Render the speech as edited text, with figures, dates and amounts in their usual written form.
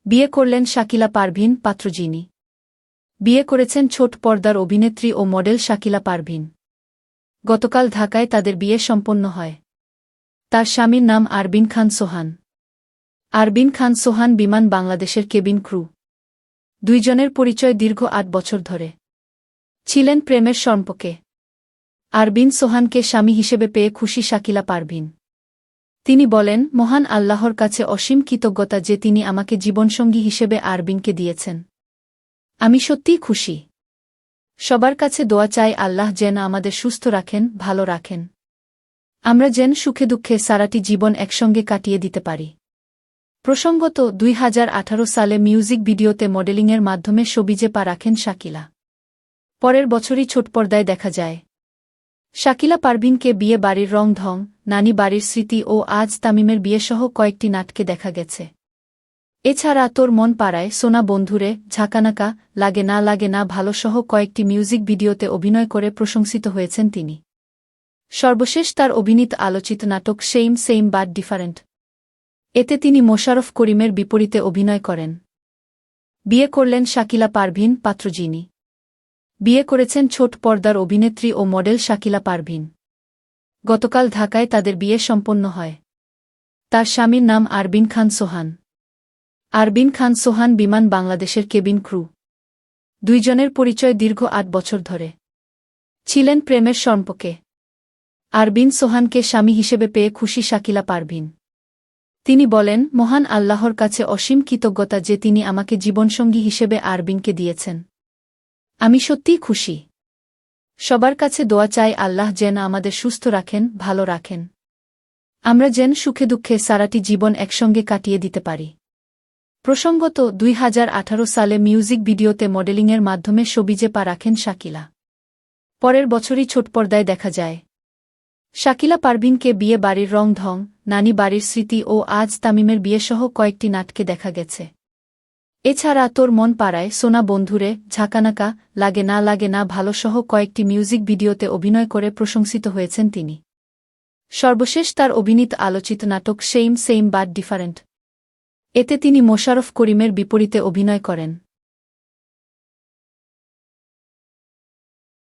বিয়ে করলেন শাকিলা পারভীন পাত্র যিনি বিয়ে করেছেন ছোট পর্দার অভিনেত্রী ও মডেল শাকিলা পারভীন। গতকাল ঢাকায় তাদের বিয়ে সম্পন্ন হয়। তার স্বামীর নাম আরবিন খান সোহান। আরবিন খান সোহান বিমান বাংলাদেশের কেবিন ক্রু। দুইজনের পরিচয় দীর্ঘ ৮ বছর ধরে। ছিলেন প্রেমের সম্পর্কে। আরবিন সোহানকে স্বামী হিসেবে পেয়ে খুশি শাকিলা পারভীন। তিনি বলেন, মহান আল্লাহর কাছে অসীম কৃতজ্ঞতা যে তিনি আমাকে জীবনসঙ্গী হিসেবে আরবিনকে দিয়েছেন। আমি সত্যিই খুশি। সবার কাছে দোয়া চাই আল্লাহ যেন আমাদের সুস্থ রাখেন, ভালো রাখেন। আমরা যেন সুখে দুঃখে সারাটি জীবন একসঙ্গে কাটিয়ে দিতে পারি। প্রসঙ্গত ২০১৮ সালে মিউজিক ভিডিওতে মডেলিংয়ের মাধ্যমে শোবিজে পা রাখেন শাকিলা। পরের বছরই ছোট পর্দায় দেখা যায়। শাকিলা পারভীনকে বিয়ে বাড়ির রং ঢং, নানি বাড়ির স্মৃতি ও আজ তামিমের বিয়েসহ কয়েকটি নাটকে দেখা গেছে। এছাড়া তোর মন পাড়ায়, সোনা বন্ধুরে, ঝাঁকানাকা, লাগে না ভালোসহ কয়েকটি মিউজিক ভিডিওতে অভিনয় করে প্রশংসিত হয়েছেন তিনি। সর্বশেষ তার অভিনীত আলোচিত নাটক সেইম বাট ডিফারেন্ট। এতে তিনি মোশাররফ করিমের বিপরীতে অভিনয় করেন। বিয়ে করলেন শাকিলা পারভীন পাত্র যিনি বিয়ে করেছেন ছোট পর্দার অভিনেত্রী ও মডেল শাকিলা পারভীন। গতকাল ঢাকায় তাদের বিয়ে সম্পন্ন হয়। তার স্বামীর নাম আরবিন খান সোহান। আরবিন খান সোহান বিমান বাংলাদেশের কেবিন ক্রু। দুইজনের পরিচয় দীর্ঘ ৮ বছর ধরে। ছিলেন প্রেমের সম্পর্কে। আরবিন সোহানকে স্বামী হিসেবে পেয়ে খুশি শাকিলা পারভীন। তিনি বলেন, মহান আল্লাহর কাছে অসীম কৃতজ্ঞতা যে তিনি আমাকে জীবনসঙ্গী হিসেবে আরবিনকে দিয়েছেন। আমি সত্যিই খুশি। সবার কাছে দোয়া চাই আল্লাহ যেন আমাদের সুস্থ রাখেন, ভালো রাখেন। আমরা যেন সুখে দুঃখে সারাটি জীবন একসঙ্গে কাটিয়ে দিতে পারি। প্রসঙ্গত ২০১৮ সালে মিউজিক ভিডিওতে মডেলিংয়ের মাধ্যমে শোবিজে পা রাখেন শাকিলা। পরের বছরই ছোট পর্দায় দেখা যায়। শাকিলা পারভীনকে বিয়ে বাড়ির রং ঢং, নানি বাড়ির স্মৃতি ও আজ তামিমের বিয়েসহ কয়েকটি নাটকে দেখা গেছে। এছাড়া তোর মন পাড়ায়, সোনা বন্ধুরে, ঝাঁকানাকা, লাগে না ভালোসহ কয়েকটি মিউজিক ভিডিওতে অভিনয় করে প্রশংসিত হয়েছেন তিনি। সর্বশেষ তার অভিনীত আলোচিত নাটক সেইম বাট ডিফারেন্ট। এতে তিনি মোশাররফ করিমের বিপরীতে অভিনয় করেন।